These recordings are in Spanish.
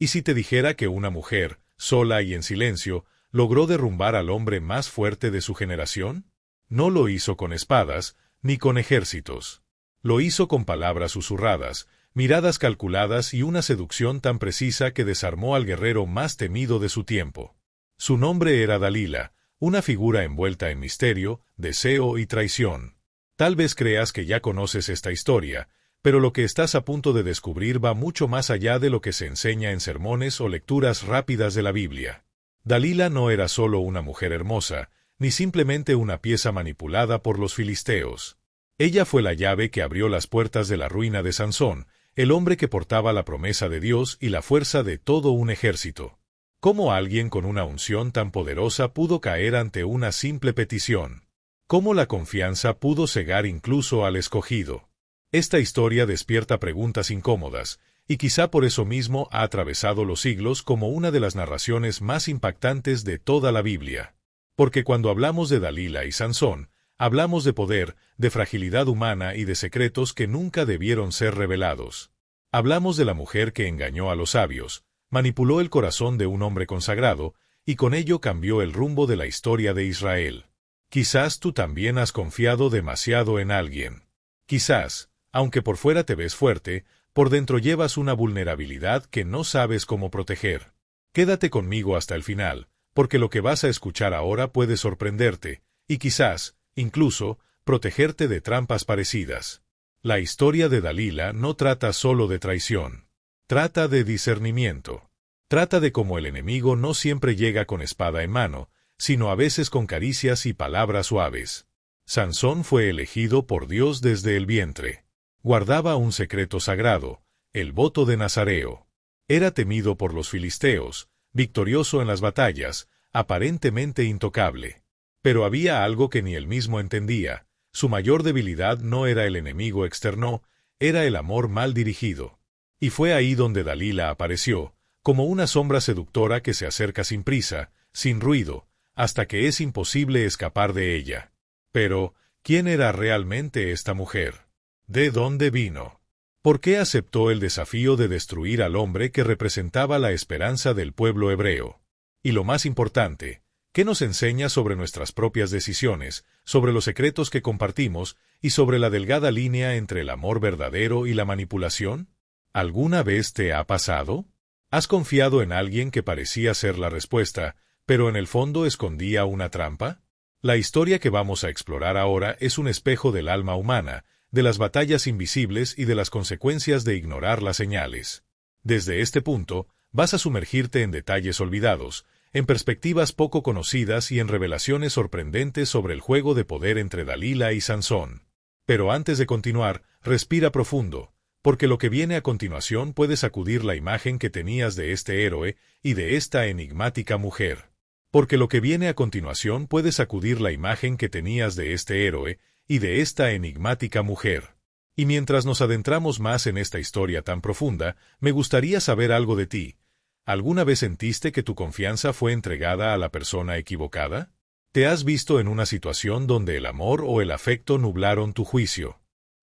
¿Y si te dijera que una mujer, sola y en silencio, logró derrumbar al hombre más fuerte de su generación? No lo hizo con espadas, ni con ejércitos. Lo hizo con palabras susurradas, miradas calculadas y una seducción tan precisa que desarmó al guerrero más temido de su tiempo. Su nombre era Dalila, una figura envuelta en misterio, deseo y traición. Tal vez creas que ya conoces esta historia, pero lo que estás a punto de descubrir va mucho más allá de lo que se enseña en sermones o lecturas rápidas de la Biblia. Dalila no era solo una mujer hermosa, ni simplemente una pieza manipulada por los filisteos. Ella fue la llave que abrió las puertas de la ruina de Sansón, el hombre que portaba la promesa de Dios y la fuerza de todo un ejército. ¿Cómo alguien con una unción tan poderosa pudo caer ante una simple petición? ¿Cómo la confianza pudo cegar incluso al escogido? Esta historia despierta preguntas incómodas, y quizá por eso mismo ha atravesado los siglos como una de las narraciones más impactantes de toda la Biblia. Porque cuando hablamos de Dalila y Sansón, hablamos de poder, de fragilidad humana y de secretos que nunca debieron ser revelados. Hablamos de la mujer que engañó a los sabios, manipuló el corazón de un hombre consagrado, y con ello cambió el rumbo de la historia de Israel. Quizás tú también has confiado demasiado en alguien. Quizás, aunque por fuera te ves fuerte, por dentro llevas una vulnerabilidad que no sabes cómo proteger. Quédate conmigo hasta el final, porque lo que vas a escuchar ahora puede sorprenderte, y quizás, incluso, protegerte de trampas parecidas. La historia de Dalila no trata solo de traición. Trata de discernimiento. Trata de cómo el enemigo no siempre llega con espada en mano, sino a veces con caricias y palabras suaves. Sansón fue elegido por Dios desde el vientre. Guardaba un secreto sagrado, el voto de Nazareo. Era temido por los filisteos, victorioso en las batallas, aparentemente intocable. Pero había algo que ni él mismo entendía. Su mayor debilidad no era el enemigo externo, era el amor mal dirigido. Y fue ahí donde Dalila apareció, como una sombra seductora que se acerca sin prisa, sin ruido, hasta que es imposible escapar de ella. Pero, ¿quién era realmente esta mujer? ¿De dónde vino? ¿Por qué aceptó el desafío de destruir al hombre que representaba la esperanza del pueblo hebreo? Y lo más importante, ¿qué nos enseña sobre nuestras propias decisiones, sobre los secretos que compartimos y sobre la delgada línea entre el amor verdadero y la manipulación? ¿Alguna vez te ha pasado? ¿Has confiado en alguien que parecía ser la respuesta, pero en el fondo escondía una trampa? La historia que vamos a explorar ahora es un espejo del alma humana, de las batallas invisibles y de las consecuencias de ignorar las señales. Desde este punto, vas a sumergirte en detalles olvidados, en perspectivas poco conocidas y en revelaciones sorprendentes sobre el juego de poder entre Dalila y Sansón. Pero antes de continuar, respira profundo, porque lo que viene a continuación puede sacudir la imagen que tenías de este héroe y de esta enigmática mujer. Porque lo que viene a continuación puede sacudir la imagen que tenías de este héroe y de esta enigmática mujer. Y mientras nos adentramos más en esta historia tan profunda, me gustaría saber algo de ti. ¿Alguna vez sentiste que tu confianza fue entregada a la persona equivocada? ¿Te has visto en una situación donde el amor o el afecto nublaron tu juicio?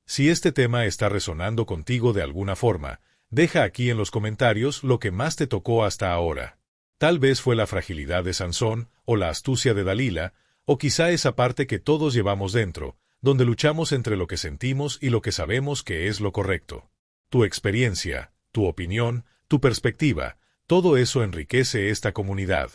Si este tema está resonando contigo de alguna forma, deja aquí en los comentarios lo que más te tocó hasta ahora. Tal vez fue la fragilidad de Sansón, o la astucia de Dalila, o quizá esa parte que todos llevamos dentro, donde luchamos entre lo que sentimos y lo que sabemos que es lo correcto. Tu experiencia, tu opinión, tu perspectiva, todo eso enriquece esta comunidad.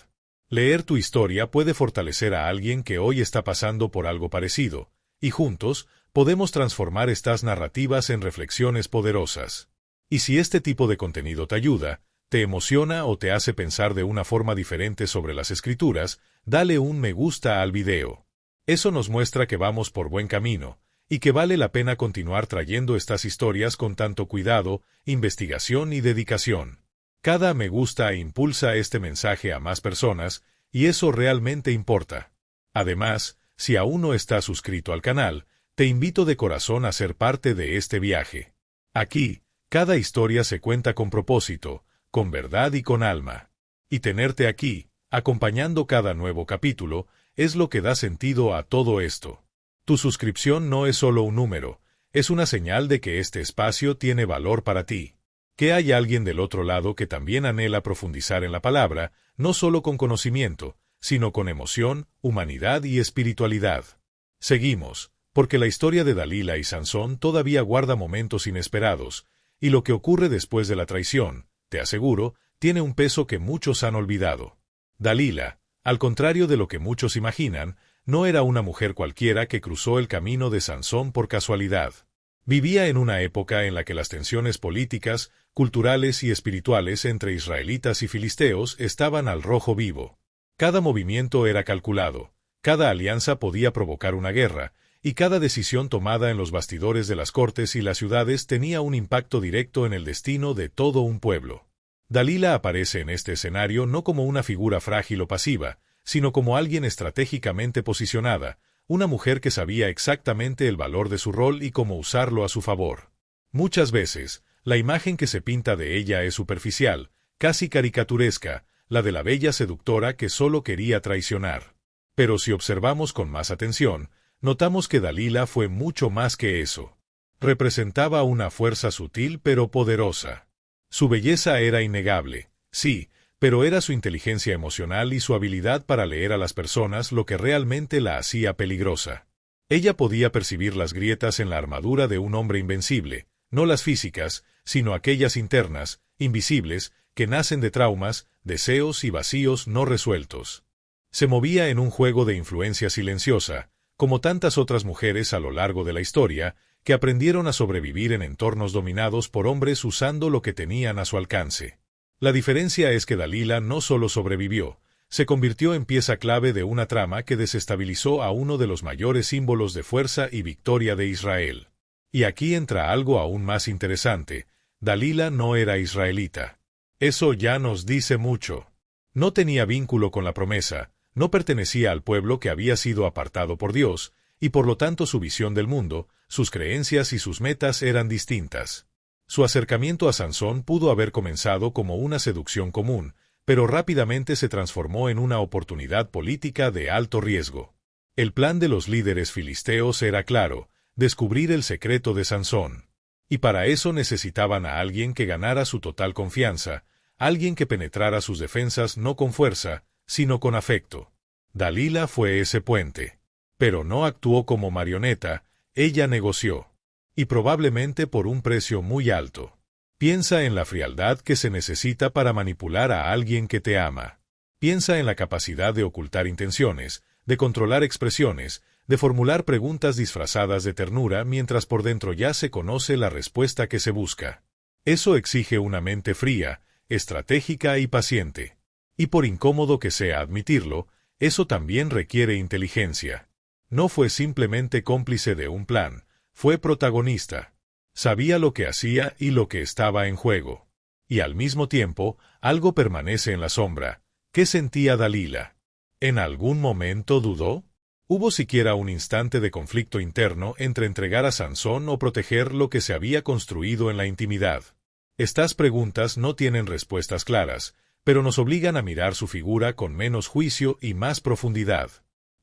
Leer tu historia puede fortalecer a alguien que hoy está pasando por algo parecido, y juntos podemos transformar estas narrativas en reflexiones poderosas. Y si este tipo de contenido te ayuda, te emociona o te hace pensar de una forma diferente sobre las escrituras, dale un me gusta al video. Eso nos muestra que vamos por buen camino, y que vale la pena continuar trayendo estas historias con tanto cuidado, investigación y dedicación. Cada me gusta impulsa este mensaje a más personas, y eso realmente importa. Además, si aún no estás suscrito al canal, te invito de corazón a ser parte de este viaje. Aquí, cada historia se cuenta con propósito, con verdad y con alma. Y tenerte aquí, acompañando cada nuevo capítulo, es lo que da sentido a todo esto. Tu suscripción no es solo un número, es una señal de que este espacio tiene valor para ti. Que hay alguien del otro lado que también anhela profundizar en la palabra, no solo con conocimiento, sino con emoción, humanidad y espiritualidad. Seguimos, porque la historia de Dalila y Sansón todavía guarda momentos inesperados, y lo que ocurre después de la traición, te aseguro, tiene un peso que muchos han olvidado. Dalila, al contrario de lo que muchos imaginan, no era una mujer cualquiera que cruzó el camino de Sansón por casualidad. Vivía en una época en la que las tensiones políticas, culturales y espirituales entre israelitas y filisteos estaban al rojo vivo. Cada movimiento era calculado, cada alianza podía provocar una guerra, y cada decisión tomada en los bastidores de las cortes y las ciudades tenía un impacto directo en el destino de todo un pueblo. Dalila aparece en este escenario no como una figura frágil o pasiva, sino como alguien estratégicamente posicionada, una mujer que sabía exactamente el valor de su rol y cómo usarlo a su favor. Muchas veces, la imagen que se pinta de ella es superficial, casi caricaturesca, la de la bella seductora que solo quería traicionar. Pero si observamos con más atención, notamos que Dalila fue mucho más que eso. Representaba una fuerza sutil pero poderosa. Su belleza era innegable, sí, pero era su inteligencia emocional y su habilidad para leer a las personas lo que realmente la hacía peligrosa. Ella podía percibir las grietas en la armadura de un hombre invencible, no las físicas, sino aquellas internas, invisibles, que nacen de traumas, deseos y vacíos no resueltos. Se movía en un juego de influencia silenciosa, como tantas otras mujeres a lo largo de la historia, que aprendieron a sobrevivir en entornos dominados por hombres usando lo que tenían a su alcance. La diferencia es que Dalila no solo sobrevivió, se convirtió en pieza clave de una trama que desestabilizó a uno de los mayores símbolos de fuerza y victoria de Israel. Y aquí entra algo aún más interesante: Dalila no era israelita. Eso ya nos dice mucho. No tenía vínculo con la promesa, no pertenecía al pueblo que había sido apartado por Dios, y por lo tanto su visión del mundo, sus creencias y sus metas eran distintas. Su acercamiento a Sansón pudo haber comenzado como una seducción común, pero rápidamente se transformó en una oportunidad política de alto riesgo. El plan de los líderes filisteos era claro: descubrir el secreto de Sansón. Y para eso necesitaban a alguien que ganara su total confianza, alguien que penetrara sus defensas no con fuerza, sino con afecto. Dalila fue ese puente. Pero no actuó como marioneta, ella negoció. Y probablemente por un precio muy alto. Piensa en la frialdad que se necesita para manipular a alguien que te ama. Piensa en la capacidad de ocultar intenciones, de controlar expresiones, de formular preguntas disfrazadas de ternura mientras por dentro ya se conoce la respuesta que se busca. Eso exige una mente fría, estratégica y paciente. Y por incómodo que sea admitirlo, eso también requiere inteligencia. No fue simplemente cómplice de un plan, fue protagonista. Sabía lo que hacía y lo que estaba en juego. Y al mismo tiempo, algo permanece en la sombra. ¿Qué sentía Dalila? ¿En algún momento dudó? ¿Hubo siquiera un instante de conflicto interno entre entregar a Sansón o proteger lo que se había construido en la intimidad? Estas preguntas no tienen respuestas claras, pero nos obligan a mirar su figura con menos juicio y más profundidad.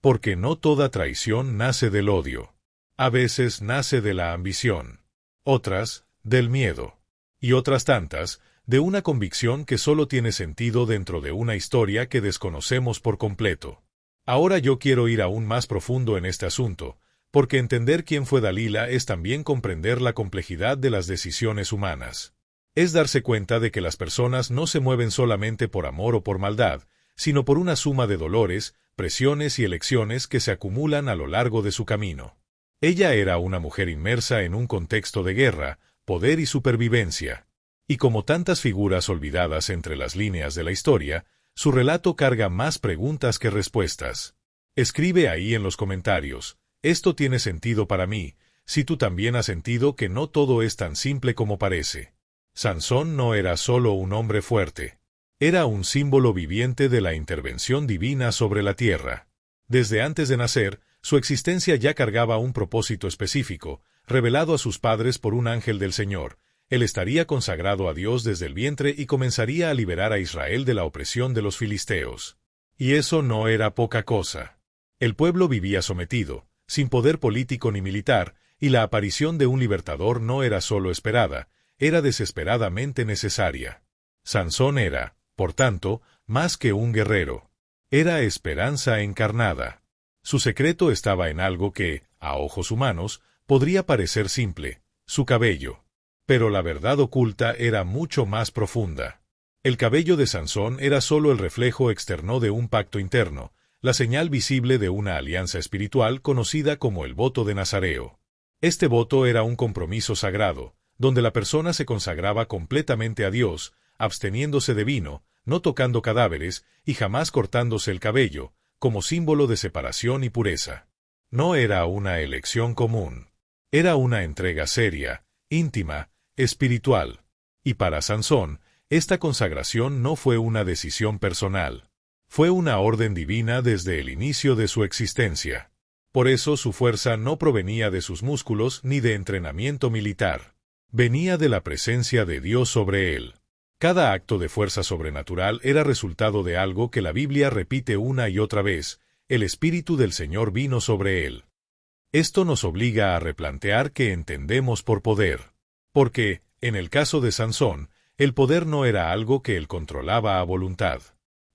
Porque no toda traición nace del odio. A veces nace de la ambición. Otras, del miedo. Y otras tantas, de una convicción que solo tiene sentido dentro de una historia que desconocemos por completo. Ahora yo quiero ir aún más profundo en este asunto, porque entender quién fue Dalila es también comprender la complejidad de las decisiones humanas. Es darse cuenta de que las personas no se mueven solamente por amor o por maldad, sino por una suma de dolores, presiones y elecciones que se acumulan a lo largo de su camino. Ella era una mujer inmersa en un contexto de guerra, poder y supervivencia. Y como tantas figuras olvidadas entre las líneas de la historia, su relato carga más preguntas que respuestas. Escribe ahí en los comentarios: esto tiene sentido para mí, si tú también has sentido que no todo es tan simple como parece. Sansón no era solo un hombre fuerte. Era un símbolo viviente de la intervención divina sobre la tierra. Desde antes de nacer, su existencia ya cargaba un propósito específico, revelado a sus padres por un ángel del Señor. Él estaría consagrado a Dios desde el vientre y comenzaría a liberar a Israel de la opresión de los filisteos. Y eso no era poca cosa. El pueblo vivía sometido, sin poder político ni militar, y la aparición de un libertador no era solo esperada, era desesperadamente necesaria. Sansón era, por tanto, más que un guerrero. Era esperanza encarnada. Su secreto estaba en algo que, a ojos humanos, podría parecer simple: su cabello. Pero la verdad oculta era mucho más profunda. El cabello de Sansón era solo el reflejo externo de un pacto interno, la señal visible de una alianza espiritual conocida como el voto de Nazareo. Este voto era un compromiso sagrado, donde la persona se consagraba completamente a Dios, absteniéndose de vino, no tocando cadáveres y jamás cortándose el cabello, como símbolo de separación y pureza. No era una elección común. Era una entrega seria, íntima, espiritual. Y para Sansón, esta consagración no fue una decisión personal. Fue una orden divina desde el inicio de su existencia. Por eso su fuerza no provenía de sus músculos ni de entrenamiento militar. Venía de la presencia de Dios sobre él. Cada acto de fuerza sobrenatural era resultado de algo que la Biblia repite una y otra vez: el Espíritu del Señor vino sobre él. Esto nos obliga a replantear qué entendemos por poder. Porque, en el caso de Sansón, el poder no era algo que él controlaba a voluntad.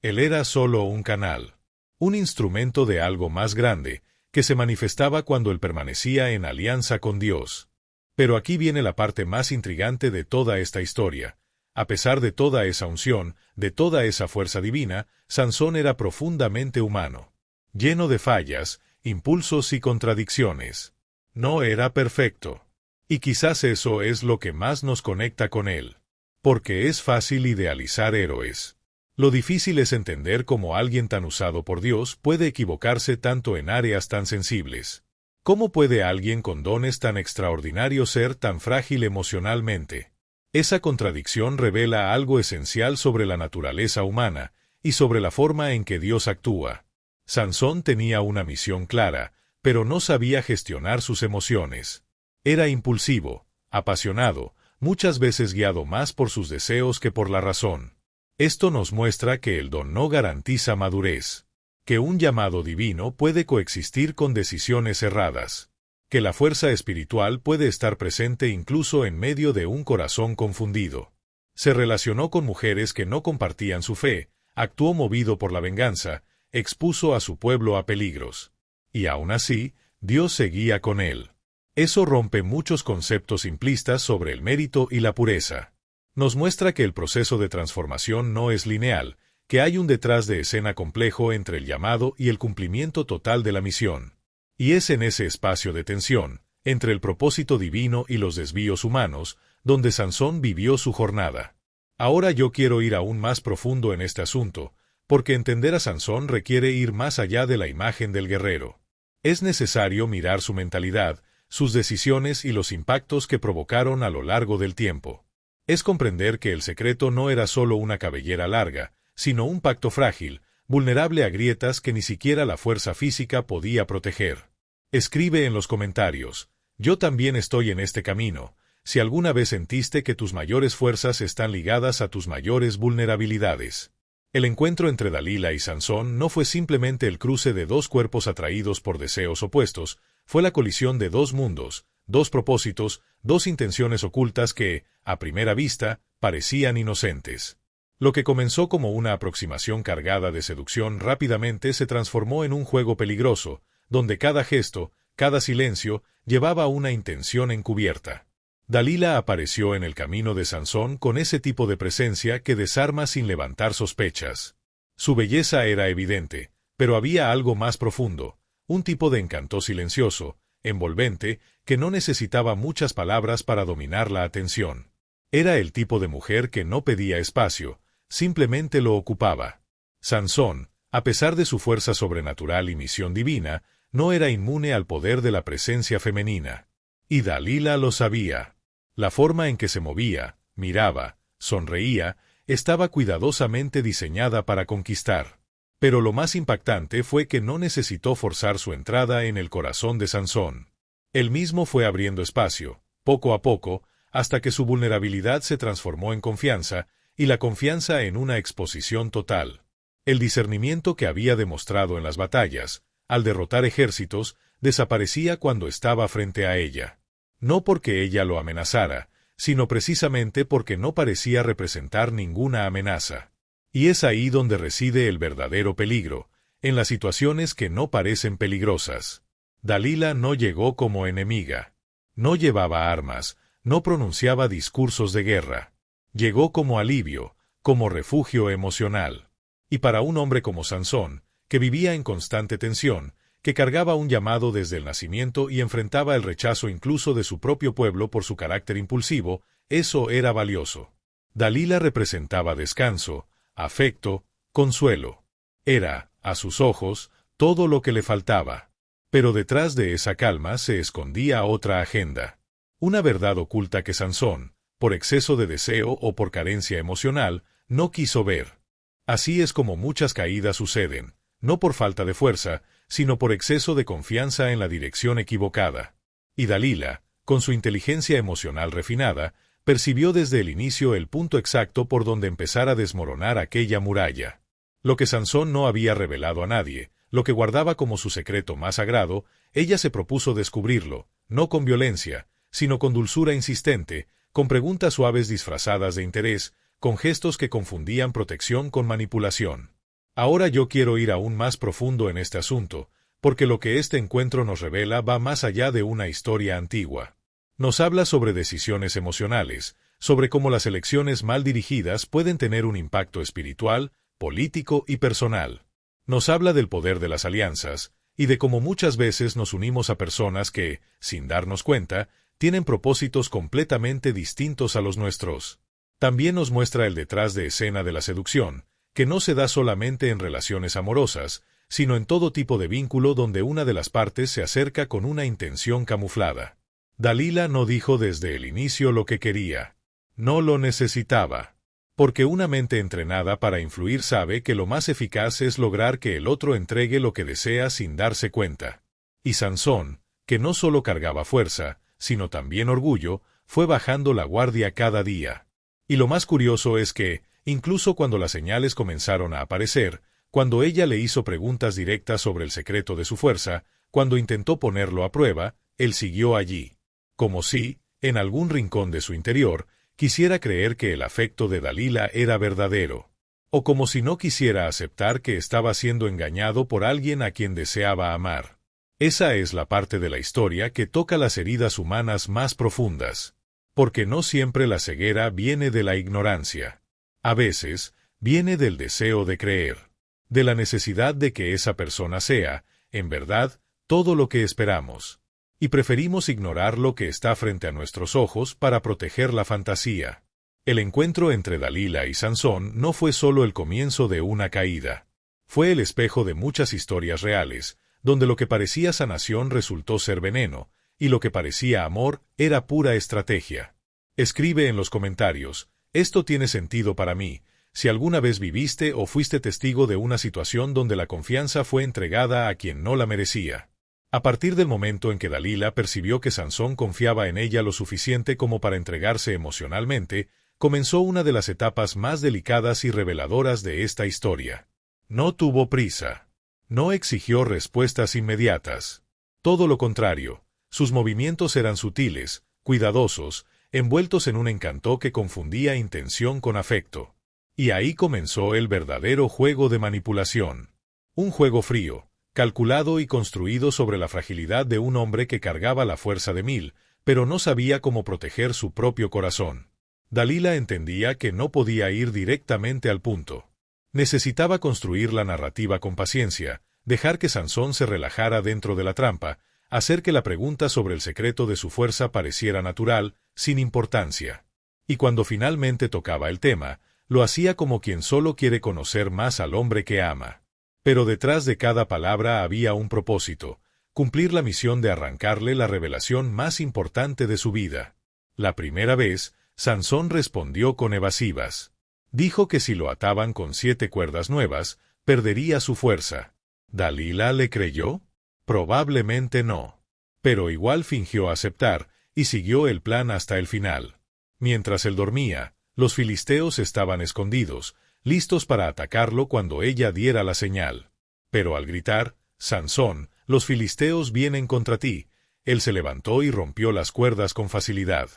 Él era solo un canal, un instrumento de algo más grande, que se manifestaba cuando él permanecía en alianza con Dios. Pero aquí viene la parte más intrigante de toda esta historia. A pesar de toda esa unción, de toda esa fuerza divina, Sansón era profundamente humano, lleno de fallas, impulsos y contradicciones. No era perfecto. Y quizás eso es lo que más nos conecta con él. Porque es fácil idealizar héroes. Lo difícil es entender cómo alguien tan usado por Dios puede equivocarse tanto en áreas tan sensibles. ¿Cómo puede alguien con dones tan extraordinarios ser tan frágil emocionalmente? Esa contradicción revela algo esencial sobre la naturaleza humana y sobre la forma en que Dios actúa. Sansón tenía una misión clara, pero no sabía gestionar sus emociones. Era impulsivo, apasionado, muchas veces guiado más por sus deseos que por la razón. Esto nos muestra que el don no garantiza madurez, que un llamado divino puede coexistir con decisiones erradas, que la fuerza espiritual puede estar presente incluso en medio de un corazón confundido. Se relacionó con mujeres que no compartían su fe, actuó movido por la venganza, expuso a su pueblo a peligros. Y aún así, Dios seguía con él. Eso rompe muchos conceptos simplistas sobre el mérito y la pureza. Nos muestra que el proceso de transformación no es lineal, que hay un detrás de escena complejo entre el llamado y el cumplimiento total de la misión. Y es en ese espacio de tensión, entre el propósito divino y los desvíos humanos, donde Sansón vivió su jornada. Ahora yo quiero ir aún más profundo en este asunto, porque entender a Sansón requiere ir más allá de la imagen del guerrero. Es necesario mirar su mentalidad, sus decisiones y los impactos que provocaron a lo largo del tiempo. Es comprender que el secreto no era solo una cabellera larga, sino un pacto frágil, vulnerable a grietas que ni siquiera la fuerza física podía proteger. Escribe en los comentarios: yo también estoy en este camino, si alguna vez sentiste que tus mayores fuerzas están ligadas a tus mayores vulnerabilidades. El encuentro entre Dalila y Sansón no fue simplemente el cruce de dos cuerpos atraídos por deseos opuestos, fue la colisión de dos mundos, dos propósitos, dos intenciones ocultas que, a primera vista, parecían inocentes. Lo que comenzó como una aproximación cargada de seducción rápidamente se transformó en un juego peligroso, donde cada gesto, cada silencio, llevaba una intención encubierta. Dalila apareció en el camino de Sansón con ese tipo de presencia que desarma sin levantar sospechas. Su belleza era evidente, pero había algo más profundo, un tipo de encanto silencioso, envolvente, que no necesitaba muchas palabras para dominar la atención. Era el tipo de mujer que no pedía espacio, simplemente lo ocupaba. Sansón, a pesar de su fuerza sobrenatural y misión divina, no era inmune al poder de la presencia femenina. Y Dalila lo sabía. La forma en que se movía, miraba, sonreía, estaba cuidadosamente diseñada para conquistar. Pero lo más impactante fue que no necesitó forzar su entrada en el corazón de Sansón. Él mismo fue abriendo espacio, poco a poco, hasta que su vulnerabilidad se transformó en confianza, y la confianza en una exposición total. El discernimiento que había demostrado en las batallas, al derrotar ejércitos, desaparecía cuando estaba frente a ella. No porque ella lo amenazara, sino precisamente porque no parecía representar ninguna amenaza. Y es ahí donde reside el verdadero peligro, en las situaciones que no parecen peligrosas. Dalila no llegó como enemiga. No llevaba armas, no pronunciaba discursos de guerra. Llegó como alivio, como refugio emocional. Y para un hombre como Sansón, que vivía en constante tensión, que cargaba un llamado desde el nacimiento y enfrentaba el rechazo incluso de su propio pueblo por su carácter impulsivo, eso era valioso. Dalila representaba descanso, afecto, consuelo. Era, a sus ojos, todo lo que le faltaba. Pero detrás de esa calma se escondía otra agenda. Una verdad oculta que Sansón, por exceso de deseo o por carencia emocional, no quiso ver. Así es como muchas caídas suceden, no por falta de fuerza, sino por exceso de confianza en la dirección equivocada. Y Dalila, con su inteligencia emocional refinada, percibió desde el inicio el punto exacto por donde empezar a desmoronar aquella muralla. Lo que Sansón no había revelado a nadie, lo que guardaba como su secreto más sagrado, ella se propuso descubrirlo, no con violencia, sino con dulzura insistente, con preguntas suaves disfrazadas de interés, con gestos que confundían protección con manipulación. Ahora yo quiero ir aún más profundo en este asunto, porque lo que este encuentro nos revela va más allá de una historia antigua. Nos habla sobre decisiones emocionales, sobre cómo las elecciones mal dirigidas pueden tener un impacto espiritual, político y personal. Nos habla del poder de las alianzas, y de cómo muchas veces nos unimos a personas que, sin darnos cuenta, tienen propósitos completamente distintos a los nuestros. También nos muestra el detrás de escena de la seducción, que no se da solamente en relaciones amorosas, sino en todo tipo de vínculo donde una de las partes se acerca con una intención camuflada. Dalila no dijo desde el inicio lo que quería. No lo necesitaba. Porque una mente entrenada para influir sabe que lo más eficaz es lograr que el otro entregue lo que desea sin darse cuenta. Y Sansón, que no solo cargaba fuerza, sino también orgullo, fue bajando la guardia cada día. Y lo más curioso es que, incluso cuando las señales comenzaron a aparecer, cuando ella le hizo preguntas directas sobre el secreto de su fuerza, cuando intentó ponerlo a prueba, él siguió allí. Como si, en algún rincón de su interior, quisiera creer que el afecto de Dalila era verdadero. O como si no quisiera aceptar que estaba siendo engañado por alguien a quien deseaba amar. Esa es la parte de la historia que toca las heridas humanas más profundas. Porque no siempre la ceguera viene de la ignorancia. A veces, viene del deseo de creer. De la necesidad de que esa persona sea, en verdad, todo lo que esperamos. Y preferimos ignorar lo que está frente a nuestros ojos para proteger la fantasía. El encuentro entre Dalila y Sansón no fue solo el comienzo de una caída. Fue el espejo de muchas historias reales, donde lo que parecía sanación resultó ser veneno, y lo que parecía amor era pura estrategia. Escribe en los comentarios, esto tiene sentido para mí, si alguna vez viviste o fuiste testigo de una situación donde la confianza fue entregada a quien no la merecía. A partir del momento en que Dalila percibió que Sansón confiaba en ella lo suficiente como para entregarse emocionalmente, comenzó una de las etapas más delicadas y reveladoras de esta historia. No tuvo prisa. No exigió respuestas inmediatas. Todo lo contrario, sus movimientos eran sutiles, cuidadosos, envueltos en un encanto que confundía intención con afecto. Y ahí comenzó el verdadero juego de manipulación. Un juego frío, calculado y construido sobre la fragilidad de un hombre que cargaba la fuerza de 1000, pero no sabía cómo proteger su propio corazón. Dalila entendía que no podía ir directamente al punto. Necesitaba construir la narrativa con paciencia, dejar que Sansón se relajara dentro de la trampa, hacer que la pregunta sobre el secreto de su fuerza pareciera natural, sin importancia. Y cuando finalmente tocaba el tema, lo hacía como quien solo quiere conocer más al hombre que ama. Pero detrás de cada palabra había un propósito, cumplir la misión de arrancarle la revelación más importante de su vida. La primera vez, Sansón respondió con evasivas. Dijo que si lo ataban con 7 cuerdas nuevas, perdería su fuerza. ¿Dalila le creyó? Probablemente no. Pero igual fingió aceptar, y siguió el plan hasta el final. Mientras él dormía, los filisteos estaban escondidos, listos para atacarlo cuando ella diera la señal. Pero al gritar, «Sansón, los filisteos vienen contra ti», él se levantó y rompió las cuerdas con facilidad.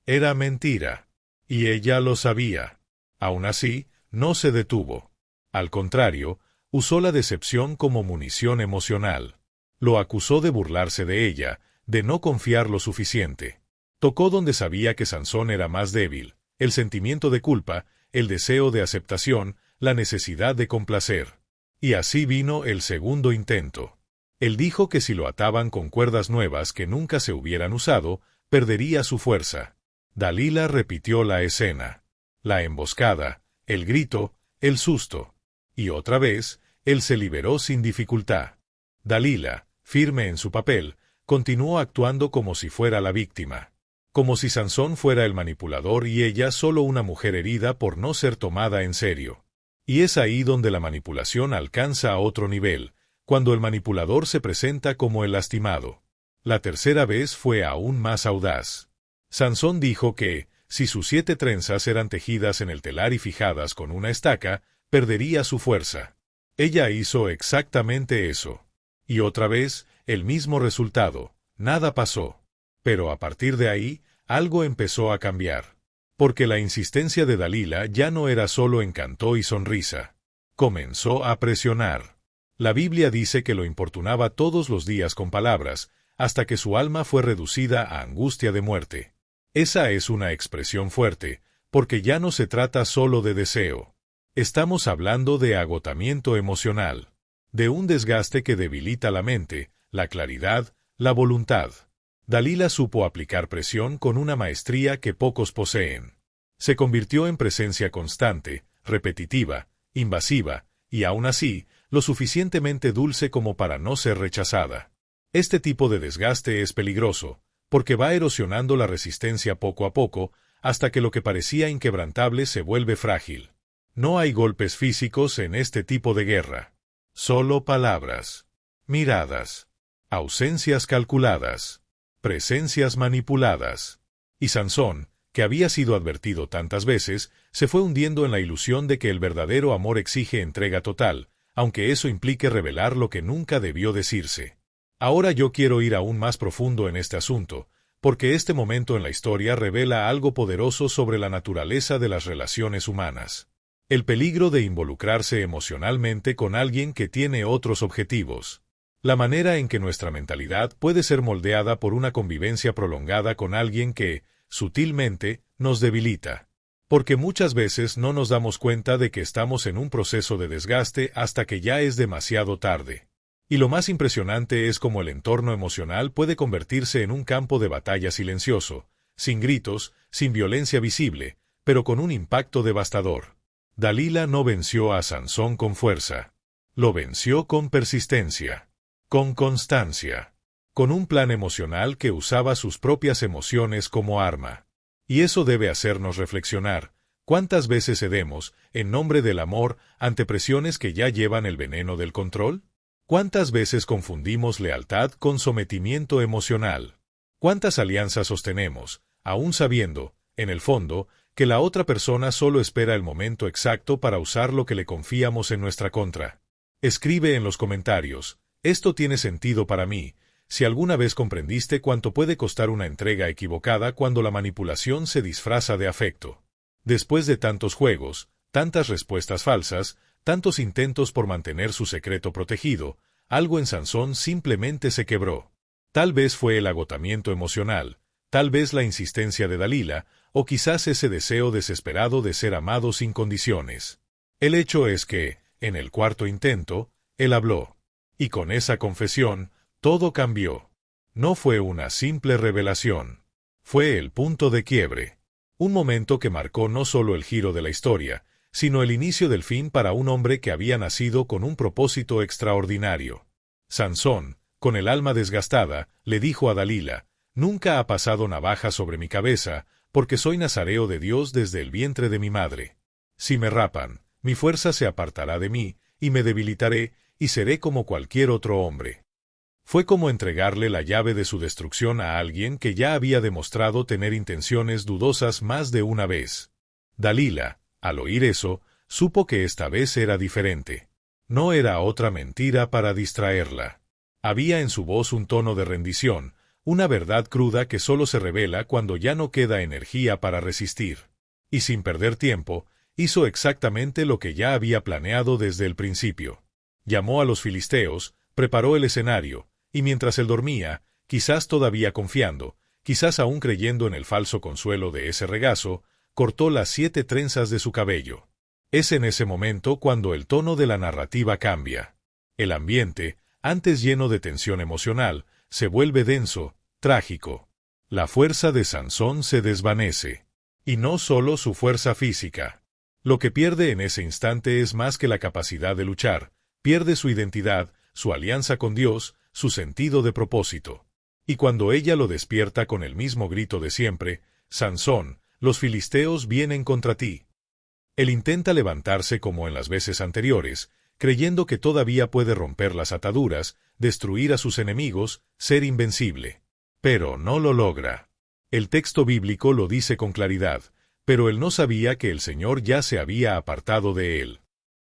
Era mentira. Y ella lo sabía. Aún así, no se detuvo. Al contrario, usó la decepción como munición emocional. Lo acusó de burlarse de ella, de no confiar lo suficiente. Tocó donde sabía que Sansón era más débil, el sentimiento de culpa, el deseo de aceptación, la necesidad de complacer. Y así vino el segundo intento. Él dijo que si lo ataban con cuerdas nuevas que nunca se hubieran usado, perdería su fuerza. Dalila repitió la escena. La emboscada, el grito, el susto. Y otra vez, él se liberó sin dificultad. Dalila, firme en su papel, continuó actuando como si fuera la víctima. Como si Sansón fuera el manipulador y ella solo una mujer herida por no ser tomada en serio. Y es ahí donde la manipulación alcanza a otro nivel, cuando el manipulador se presenta como el lastimado. La tercera vez fue aún más audaz. Sansón dijo que, si sus 7 trenzas eran tejidas en el telar y fijadas con una estaca, perdería su fuerza. Ella hizo exactamente eso. Y otra vez, el mismo resultado, nada pasó. Pero a partir de ahí, algo empezó a cambiar. Porque la insistencia de Dalila ya no era solo encanto y sonrisa. Comenzó a presionar. La Biblia dice que lo importunaba todos los días con palabras, hasta que su alma fue reducida a angustia de muerte. Esa es una expresión fuerte, porque ya no se trata solo de deseo. Estamos hablando de agotamiento emocional, de un desgaste que debilita la mente, la claridad, la voluntad. Dalila supo aplicar presión con una maestría que pocos poseen. Se convirtió en presencia constante, repetitiva, invasiva, y aún así, lo suficientemente dulce como para no ser rechazada. Este tipo de desgaste es peligroso, porque va erosionando la resistencia poco a poco, hasta que lo que parecía inquebrantable se vuelve frágil. No hay golpes físicos en este tipo de guerra. Solo palabras, miradas, ausencias calculadas, presencias manipuladas. Y Sansón, que había sido advertido tantas veces, se fue hundiendo en la ilusión de que el verdadero amor exige entrega total, aunque eso implique revelar lo que nunca debió decirse. Ahora yo quiero ir aún más profundo en este asunto, porque este momento en la historia revela algo poderoso sobre la naturaleza de las relaciones humanas. El peligro de involucrarse emocionalmente con alguien que tiene otros objetivos. La manera en que nuestra mentalidad puede ser moldeada por una convivencia prolongada con alguien que, sutilmente, nos debilita. Porque muchas veces no nos damos cuenta de que estamos en un proceso de desgaste hasta que ya es demasiado tarde. Y lo más impresionante es cómo el entorno emocional puede convertirse en un campo de batalla silencioso, sin gritos, sin violencia visible, pero con un impacto devastador. Dalila no venció a Sansón con fuerza. Lo venció con persistencia, con constancia, con un plan emocional que usaba sus propias emociones como arma. Y eso debe hacernos reflexionar. ¿Cuántas veces cedemos, en nombre del amor, ante presiones que ya llevan el veneno del control? ¿Cuántas veces confundimos lealtad con sometimiento emocional? ¿Cuántas alianzas sostenemos, aún sabiendo, en el fondo, que la otra persona solo espera el momento exacto para usar lo que le confiamos en nuestra contra? Escribe en los comentarios, esto tiene sentido para mí, si alguna vez comprendiste cuánto puede costar una entrega equivocada cuando la manipulación se disfraza de afecto. Después de tantos juegos, tantas respuestas falsas, tantos intentos por mantener su secreto protegido, algo en Sansón simplemente se quebró. Tal vez fue el agotamiento emocional, tal vez la insistencia de Dalila, o quizás ese deseo desesperado de ser amado sin condiciones. El hecho es que, en el cuarto intento, él habló. Y con esa confesión, todo cambió. No fue una simple revelación. Fue el punto de quiebre. Un momento que marcó no solo el giro de la historia, sino el inicio del fin para un hombre que había nacido con un propósito extraordinario. Sansón, con el alma desgastada, le dijo a Dalila, «Nunca ha pasado navaja sobre mi cabeza, porque soy nazareo de Dios desde el vientre de mi madre. Si me rapan, mi fuerza se apartará de mí, y me debilitaré, y seré como cualquier otro hombre». Fue como entregarle la llave de su destrucción a alguien que ya había demostrado tener intenciones dudosas más de una vez. Dalila, al oír eso, supo que esta vez era diferente. No era otra mentira para distraerla. Había en su voz un tono de rendición, Una verdad cruda que solo se revela cuando ya no queda energía para resistir. Y sin perder tiempo, hizo exactamente lo que ya había planeado desde el principio. Llamó a los filisteos, preparó el escenario, y mientras él dormía, quizás todavía confiando, quizás aún creyendo en el falso consuelo de ese regazo, cortó las 7 trenzas de su cabello. Es en ese momento cuando el tono de la narrativa cambia. El ambiente, antes lleno de tensión emocional, se vuelve denso, trágico. La fuerza de Sansón se desvanece. Y no solo su fuerza física. Lo que pierde en ese instante es más que la capacidad de luchar, pierde su identidad, su alianza con Dios, su sentido de propósito. Y cuando ella lo despierta con el mismo grito de siempre, Sansón, los filisteos vienen contra ti. Él intenta levantarse como en las veces anteriores, creyendo que todavía puede romper las ataduras, destruir a sus enemigos, ser invencible. Pero no lo logra. El texto bíblico lo dice con claridad, pero él no sabía que el Señor ya se había apartado de él.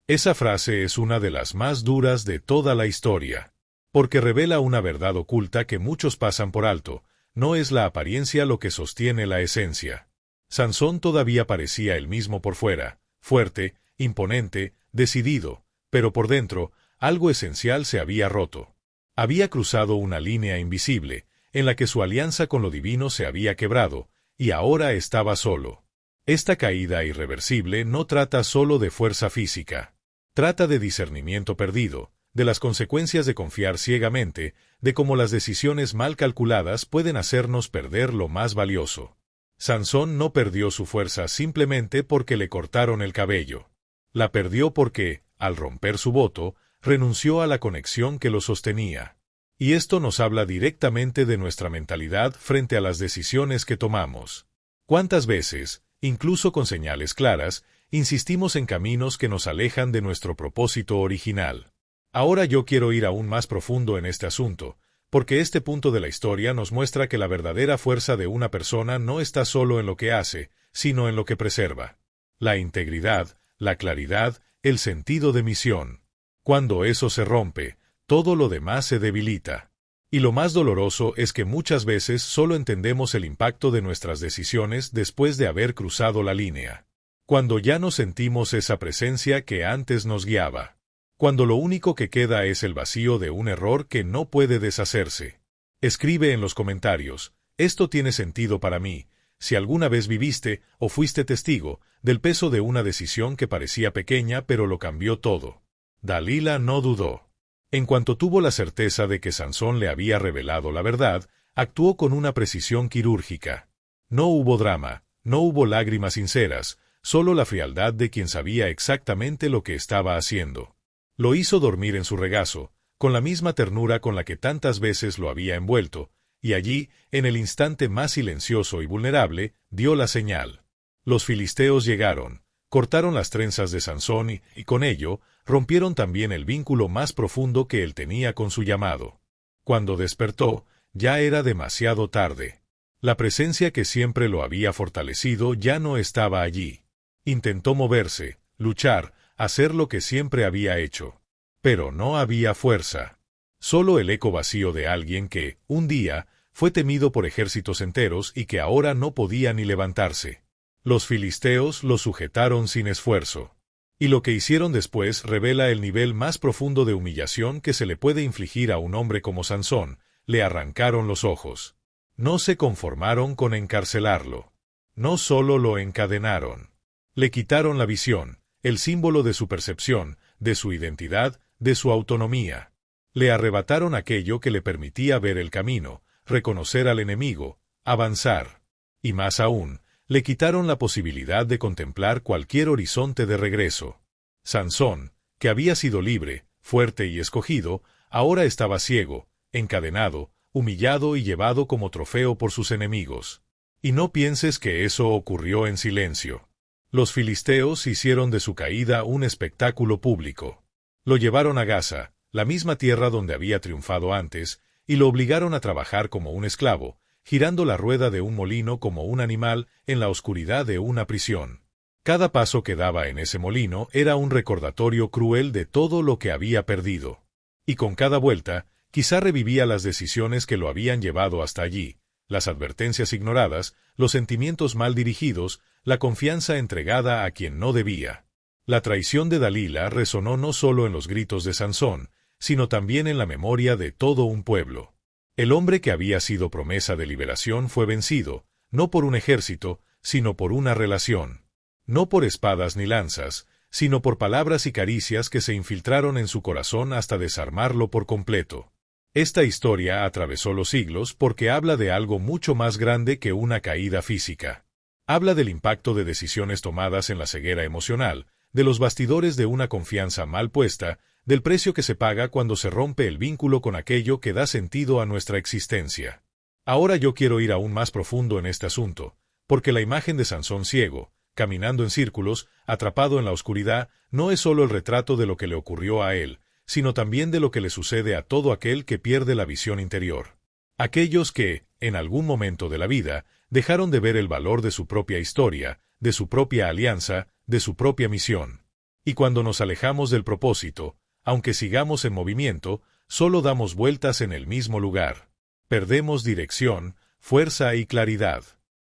Esa frase es una de las más duras de toda la historia, porque revela una verdad oculta que muchos pasan por alto. No es la apariencia lo que sostiene la esencia. Sansón todavía parecía el mismo por fuera, fuerte, imponente, decidido, pero por dentro, algo esencial se había roto. Había cruzado una línea invisible, en la que su alianza con lo divino se había quebrado, y ahora estaba solo. Esta caída irreversible no trata solo de fuerza física. Trata de discernimiento perdido, de las consecuencias de confiar ciegamente, de cómo las decisiones mal calculadas pueden hacernos perder lo más valioso. Sansón no perdió su fuerza simplemente porque le cortaron el cabello. La perdió porque, al romper su voto, renunció a la conexión que lo sostenía. Y esto nos habla directamente de nuestra mentalidad frente a las decisiones que tomamos. ¿Cuántas veces, incluso con señales claras, insistimos en caminos que nos alejan de nuestro propósito original? Ahora yo quiero ir aún más profundo en este asunto, porque este punto de la historia nos muestra que la verdadera fuerza de una persona no está solo en lo que hace, sino en lo que preserva. La integridad, la claridad, el sentido de misión. Cuando eso se rompe, todo lo demás se debilita. Y lo más doloroso es que muchas veces solo entendemos el impacto de nuestras decisiones después de haber cruzado la línea. Cuando ya no sentimos esa presencia que antes nos guiaba. Cuando lo único que queda es el vacío de un error que no puede deshacerse. Escribe en los comentarios, esto tiene sentido para mí, si alguna vez viviste o fuiste testigo del peso de una decisión que parecía pequeña pero lo cambió todo. Dalila no dudó. En cuanto tuvo la certeza de que Sansón le había revelado la verdad, actuó con una precisión quirúrgica. No hubo drama, no hubo lágrimas sinceras, solo la frialdad de quien sabía exactamente lo que estaba haciendo. Lo hizo dormir en su regazo, con la misma ternura con la que tantas veces lo había envuelto, y allí, en el instante más silencioso y vulnerable, dio la señal. Los filisteos llegaron, cortaron las trenzas de Sansón y con ello, rompieron también el vínculo más profundo que él tenía con su llamado. Cuando despertó, ya era demasiado tarde. La presencia que siempre lo había fortalecido ya no estaba allí. Intentó moverse, luchar, hacer lo que siempre había hecho. Pero no había fuerza. Solo el eco vacío de alguien que, un día, fue temido por ejércitos enteros y que ahora no podía ni levantarse. Los filisteos lo sujetaron sin esfuerzo. Y lo que hicieron después revela el nivel más profundo de humillación que se le puede infligir a un hombre como Sansón. Le arrancaron los ojos. No se conformaron con encarcelarlo. No solo lo encadenaron. Le quitaron la visión, el símbolo de su percepción, de su identidad, de su autonomía. Le arrebataron aquello que le permitía ver el camino, reconocer al enemigo, avanzar. Y más aún, le quitaron la posibilidad de contemplar cualquier horizonte de regreso. Sansón, que había sido libre, fuerte y escogido, ahora estaba ciego, encadenado, humillado y llevado como trofeo por sus enemigos. Y no pienses que eso ocurrió en silencio. Los filisteos hicieron de su caída un espectáculo público. Lo llevaron a Gaza, la misma tierra donde había triunfado antes, y lo obligaron a trabajar como un esclavo, girando la rueda de un molino como un animal en la oscuridad de una prisión. Cada paso que daba en ese molino era un recordatorio cruel de todo lo que había perdido. Y con cada vuelta, Quizá revivía las decisiones que lo habían llevado hasta allí, las advertencias ignoradas, los sentimientos mal dirigidos, la confianza entregada a quien no debía. La traición de Dalila resonó no solo en los gritos de Sansón, sino también en la memoria de todo un pueblo. El hombre que había sido promesa de liberación fue vencido, no por un ejército, sino por una relación. No por espadas ni lanzas, sino por palabras y caricias que se infiltraron en su corazón hasta desarmarlo por completo. Esta historia atravesó los siglos porque habla de algo mucho más grande que una caída física. Habla del impacto de decisiones tomadas en la ceguera emocional, de los bastidores de una confianza mal puesta, del precio que se paga cuando se rompe el vínculo con aquello que da sentido a nuestra existencia. Ahora yo quiero ir aún más profundo en este asunto, porque la imagen de Sansón ciego, caminando en círculos, atrapado en la oscuridad, no es solo el retrato de lo que le ocurrió a él, sino también de lo que le sucede a todo aquel que pierde la visión interior. Aquellos que, en algún momento de la vida, dejaron de ver el valor de su propia historia, de su propia alianza, de su propia misión. Y cuando nos alejamos del propósito, aunque sigamos en movimiento, solo damos vueltas en el mismo lugar. Perdemos dirección, fuerza y claridad.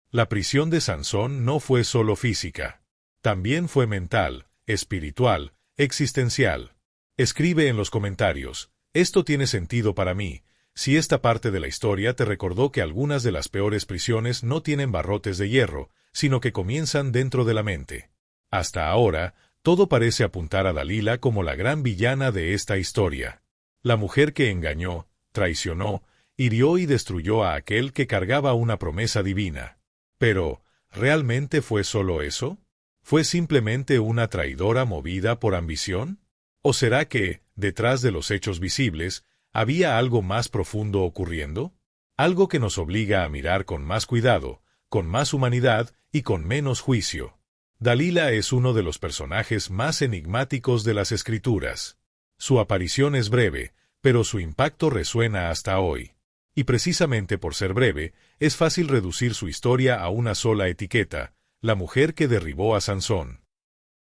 La prisión de Sansón no fue solo física. También fue mental, espiritual, existencial. Escribe en los comentarios, esto tiene sentido para mí, si esta parte de la historia te recordó que algunas de las peores prisiones no tienen barrotes de hierro, sino que comienzan dentro de la mente. Hasta ahora, todo parece apuntar a Dalila como la gran villana de esta historia. La mujer que engañó, traicionó, hirió y destruyó a aquel que cargaba una promesa divina. Pero, ¿realmente fue solo eso? ¿Fue simplemente una traidora movida por ambición? ¿O será que, detrás de los hechos visibles, había algo más profundo ocurriendo? Algo que nos obliga a mirar con más cuidado, con más humanidad y con menos juicio. Dalila es uno de los personajes más enigmáticos de las Escrituras. Su aparición es breve, pero su impacto resuena hasta hoy. Y precisamente por ser breve, es fácil reducir su historia a una sola etiqueta, la mujer que derribó a Sansón.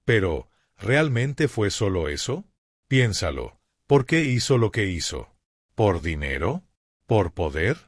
Pero, ¿realmente fue solo eso? Piénsalo. ¿Por qué hizo lo que hizo? ¿Por dinero? ¿Por poder?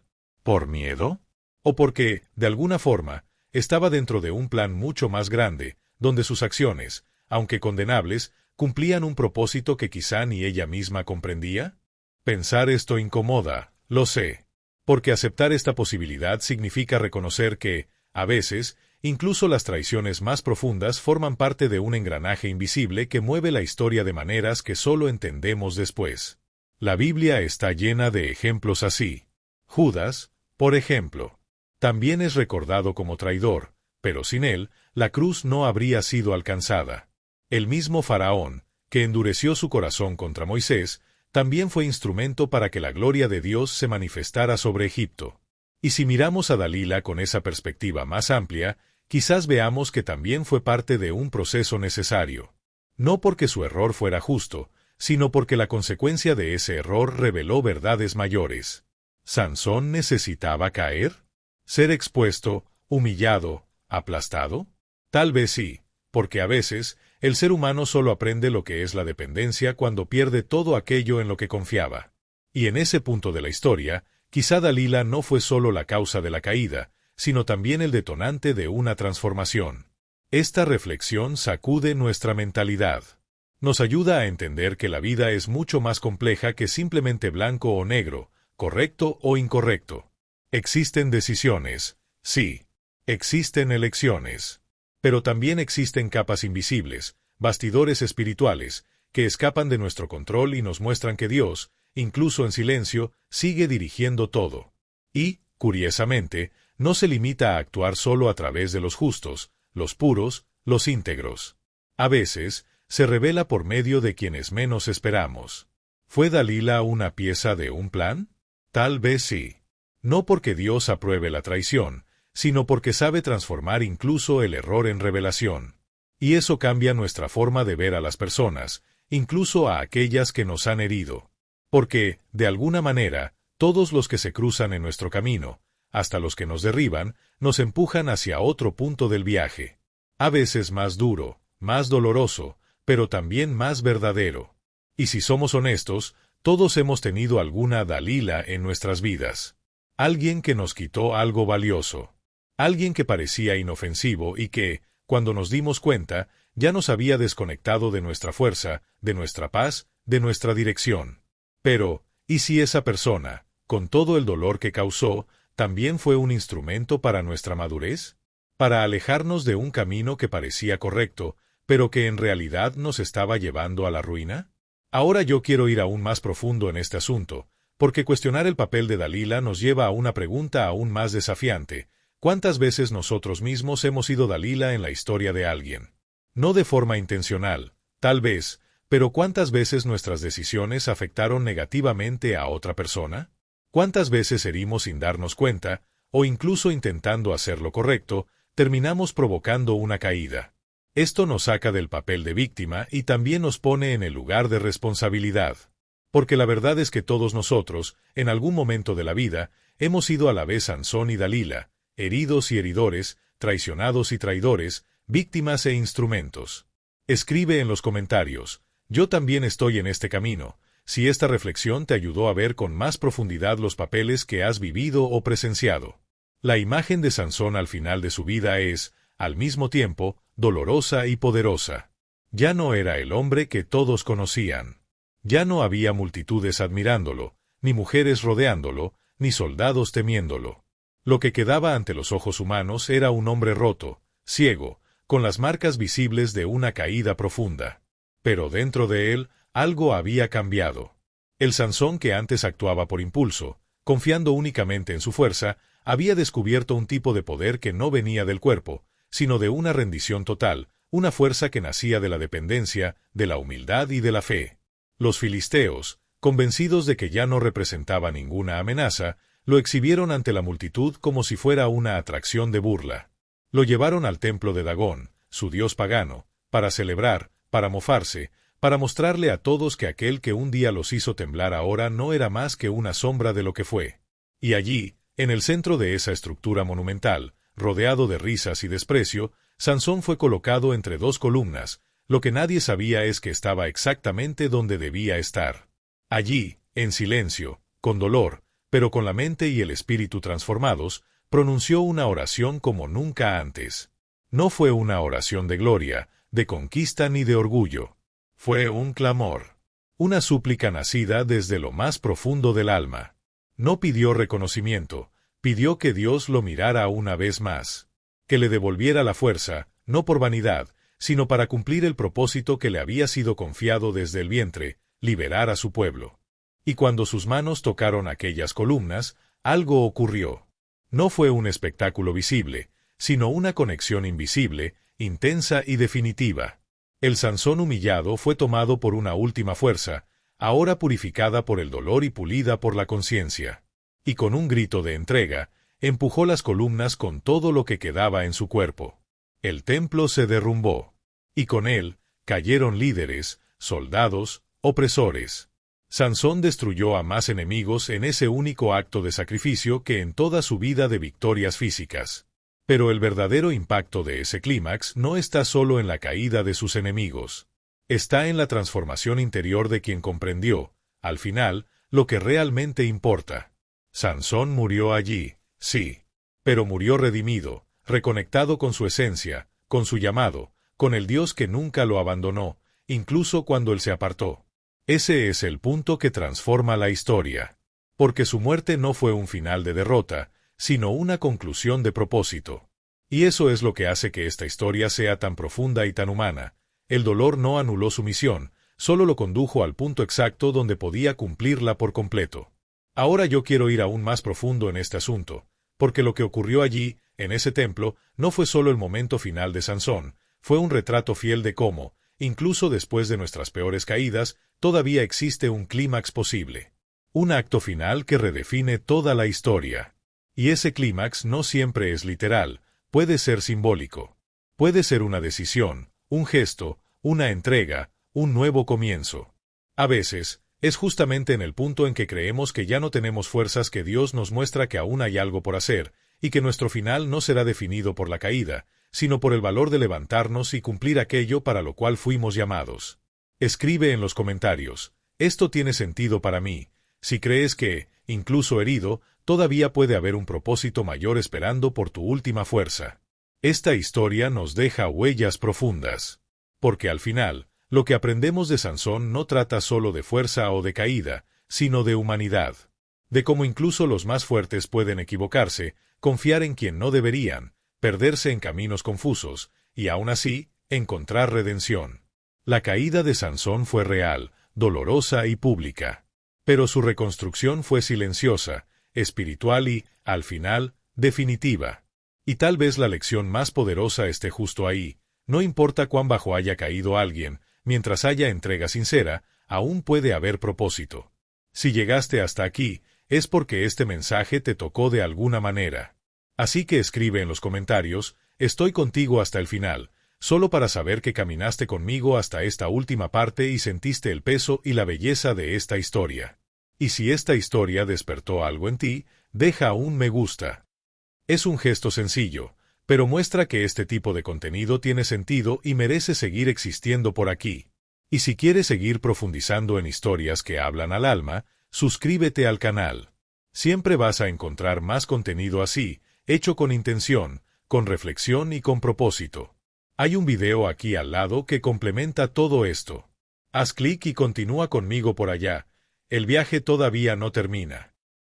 ¿Por miedo? ¿O porque, de alguna forma, estaba dentro de un plan mucho más grande, donde sus acciones, aunque condenables, cumplían un propósito que quizá ni ella misma comprendía? Pensar esto incomoda, lo sé, porque aceptar esta posibilidad significa reconocer que, a veces, incluso las traiciones más profundas forman parte de un engranaje invisible que mueve la historia de maneras que solo entendemos después. La Biblia está llena de ejemplos así. Judas, por ejemplo, también es recordado como traidor, pero sin él, la cruz no habría sido alcanzada. El mismo Faraón, que endureció su corazón contra Moisés, también fue instrumento para que la gloria de Dios se manifestara sobre Egipto. Y si miramos a Dalila con esa perspectiva más amplia, quizás veamos que también fue parte de un proceso necesario. No porque su error fuera justo, sino porque la consecuencia de ese error reveló verdades mayores. ¿Sansón necesitaba caer? ¿Ser expuesto, humillado, aplastado? Tal vez sí, porque a veces, el ser humano solo aprende lo que es la dependencia cuando pierde todo aquello en lo que confiaba. Y en ese punto de la historia, quizá Dalila no fue solo la causa de la caída, sino también el detonante de una transformación. Esta reflexión sacude nuestra mentalidad. Nos ayuda a entender que la vida es mucho más compleja que simplemente blanco o negro, correcto o incorrecto. Existen decisiones, sí. Existen elecciones. Pero también existen capas invisibles, bastidores espirituales, que escapan de nuestro control y nos muestran que Dios, incluso en silencio, sigue dirigiendo todo. Y, curiosamente, no se limita a actuar solo a través de los justos, los puros, los íntegros. A veces, se revela por medio de quienes menos esperamos. ¿Fue Dalila una pieza de un plan? Tal vez sí. No porque Dios apruebe la traición, sino porque sabe transformar incluso el error en revelación. Y eso cambia nuestra forma de ver a las personas, incluso a aquellas que nos han herido. Porque, de alguna manera, todos los que se cruzan en nuestro camino, hasta los que nos derriban, nos empujan hacia otro punto del viaje. A veces más duro, más doloroso, pero también más verdadero. Y si somos honestos, Todos hemos tenido alguna Dalila en nuestras vidas. Alguien que nos quitó algo valioso. Alguien que parecía inofensivo y que, cuando nos dimos cuenta, ya nos había desconectado de nuestra fuerza, de nuestra paz, de nuestra dirección. Pero, ¿y si esa persona, con todo el dolor que causó, también fue un instrumento para nuestra madurez? Para alejarnos de un camino que parecía correcto, pero que en realidad nos estaba llevando a la ruina? Ahora yo quiero ir aún más profundo en este asunto, porque cuestionar el papel de Dalila nos lleva a una pregunta aún más desafiante. ¿Cuántas veces nosotros mismos hemos sido Dalila en la historia de alguien? No de forma intencional, tal vez, pero ¿cuántas veces nuestras decisiones afectaron negativamente a otra persona? ¿Cuántas veces herimos sin darnos cuenta, o incluso intentando hacer lo correcto, terminamos provocando una caída? Esto nos saca del papel de víctima y también nos pone en el lugar de responsabilidad. Porque la verdad es que todos nosotros, en algún momento de la vida, hemos sido a la vez Sansón y Dalila, heridos y heridores, traicionados y traidores, víctimas e instrumentos. Escribe en los comentarios, yo también estoy en este camino, si esta reflexión te ayudó a ver con más profundidad los papeles que has vivido o presenciado. La imagen de Sansón al final de su vida es, al mismo tiempo, dolorosa y poderosa. Ya no era el hombre que todos conocían. Ya no había multitudes admirándolo, ni mujeres rodeándolo, ni soldados temiéndolo. Lo que quedaba ante los ojos humanos era un hombre roto, ciego, con las marcas visibles de una caída profunda. Pero dentro de él, algo había cambiado. El Sansón que antes actuaba por impulso, confiando únicamente en su fuerza, había descubierto un tipo de poder que no venía del cuerpo, sino de una rendición total, una fuerza que nacía de la dependencia, de la humildad y de la fe. Los filisteos, convencidos de que ya no representaba ninguna amenaza, lo exhibieron ante la multitud como si fuera una atracción de burla. Lo llevaron al templo de Dagón, su dios pagano, para celebrar, para mofarse, para mostrarle a todos que aquel que un día los hizo temblar ahora no era más que una sombra de lo que fue. Y allí, en el centro de esa estructura monumental, rodeado de risas y desprecio, Sansón fue colocado entre dos columnas. Lo que nadie sabía es que estaba exactamente donde debía estar. Allí, en silencio, con dolor, pero con la mente y el espíritu transformados, pronunció una oración como nunca antes. No fue una oración de gloria, de conquista ni de orgullo. Fue un clamor. Una súplica nacida desde lo más profundo del alma. No pidió reconocimiento, pidió que Dios lo mirara una vez más. Que le devolviera la fuerza, no por vanidad, sino para cumplir el propósito que le había sido confiado desde el vientre, liberar a su pueblo. Y cuando sus manos tocaron aquellas columnas, algo ocurrió. No fue un espectáculo visible, sino una conexión invisible, intensa y definitiva. El Sansón humillado fue tomado por una última fuerza, ahora purificada por el dolor y pulida por la conciencia. Y con un grito de entrega, empujó las columnas con todo lo que quedaba en su cuerpo. El templo se derrumbó. Y con él, cayeron líderes, soldados, opresores. Sansón destruyó a más enemigos en ese único acto de sacrificio que en toda su vida de victorias físicas. Pero el verdadero impacto de ese clímax no está solo en la caída de sus enemigos. Está en la transformación interior de quien comprendió, al final, lo que realmente importa. Sansón murió allí, sí. Pero murió redimido, reconectado con su esencia, con su llamado, con el Dios que nunca lo abandonó, incluso cuando él se apartó. Ese es el punto que transforma la historia. Porque su muerte no fue un final de derrota, sino una conclusión de propósito. Y eso es lo que hace que esta historia sea tan profunda y tan humana. El dolor no anuló su misión, solo lo condujo al punto exacto donde podía cumplirla por completo. Ahora yo quiero ir aún más profundo en este asunto, porque lo que ocurrió allí, en ese templo, no fue solo el momento final de Sansón, fue un retrato fiel de cómo, incluso después de nuestras peores caídas, todavía existe un clímax posible. Un acto final que redefine toda la historia. Y ese clímax no siempre es literal, puede ser simbólico. Puede ser una decisión, un gesto, una entrega, un nuevo comienzo. A veces, es justamente en el punto en que creemos que ya no tenemos fuerzas que Dios nos muestra que aún hay algo por hacer, y que nuestro final no será definido por la caída, sino por el valor de levantarnos y cumplir aquello para lo cual fuimos llamados. Escribe en los comentarios, Esto tiene sentido para mí, si crees que, incluso herido, todavía puede haber un propósito mayor esperando por tu última fuerza. Esta historia nos deja huellas profundas. Porque al final, lo que aprendemos de Sansón no trata solo de fuerza o de caída, sino de humanidad. De cómo incluso los más fuertes pueden equivocarse, confiar en quien no deberían, perderse en caminos confusos, y aún así, encontrar redención. La caída de Sansón fue real, dolorosa y pública. Pero su reconstrucción fue silenciosa, espiritual y, al final, definitiva. Y tal vez la lección más poderosa esté justo ahí. No importa cuán bajo haya caído alguien, mientras haya entrega sincera, aún puede haber propósito. Si llegaste hasta aquí, es porque este mensaje te tocó de alguna manera. Así que escribe en los comentarios, estoy contigo hasta el final, solo para saber que caminaste conmigo hasta esta última parte y sentiste el peso y la belleza de esta historia. Y si esta historia despertó algo en ti, deja un me gusta. Es un gesto sencillo, pero muestra que este tipo de contenido tiene sentido y merece seguir existiendo por aquí. Y si quieres seguir profundizando en historias que hablan al alma, suscríbete al canal. Siempre vas a encontrar más contenido así, hecho con intención, con reflexión y con propósito. Hay un video aquí al lado que complementa todo esto. Haz clic y continúa conmigo por allá. El viaje todavía no termina.